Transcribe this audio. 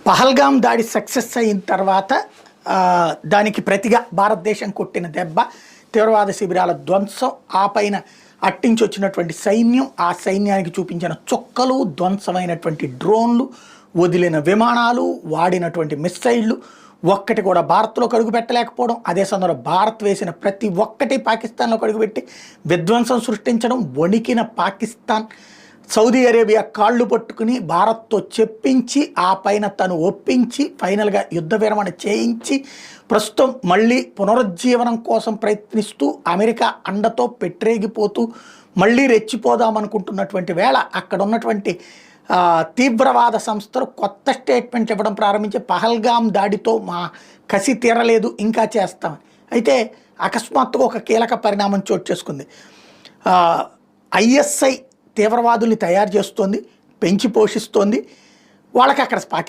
పహల్గాం దాడి సక్సెస్ అయిన తర్వాత దానికి ప్రతిగా భారతదేశం కొట్టిన దెబ్బ తీవ్రవాద శిబిరాల ధ్వంసం, ఆ పైన అట్టించి వచ్చినటువంటి సైన్యం, ఆ సైన్యానికి చూపించిన చుక్కలు, ధ్వంసమైనటువంటి డ్రోన్లు, వదిలిన విమానాలు, వాడినటువంటి మిస్సైళ్ళు, ఒక్కటి కూడా భారత్లో కడుగు పెట్టలేకపోవడం, అదే సమయంలో భారత్ వేసిన ప్రతి ఒక్కటి పాకిస్తాన్లో కడుగుపెట్టి విధ్వంసం సృష్టించడం, వణికిన పాకిస్తాన్ సౌదీ అరేబియా కాళ్ళు పట్టుకుని భారత్తో చెప్పించి, ఆ పైన తను ఒప్పించి ఫైనల్గా యుద్ధ విరమణ చేయించి ప్రస్తుతం మళ్ళీ పునరుజ్జీవనం కోసం ప్రయత్నిస్తూ అమెరికా అండతో పెట్టరేగిపోతూ మళ్ళీ రెచ్చిపోదామనుకుంటున్నటువంటి వేళ అక్కడ ఉన్నటువంటి తీవ్రవాద సంస్థలు కొత్త స్టేట్మెంట్ ఇవ్వడం ప్రారంభించి పహల్గాం దాడితో మా కసి తీరలేదు, ఇంకా చేస్తామని. అయితే అకస్మాత్తుగా ఒక కీలక పరిణామం చోటు చేసుకుంది. ఐఎస్ఐ తీవ్రవాదుల్ని తయారు చేస్తోంది, పెంచి పోషిస్తోంది. వాళ్ళకి అక్కడ పాకిస్తాన్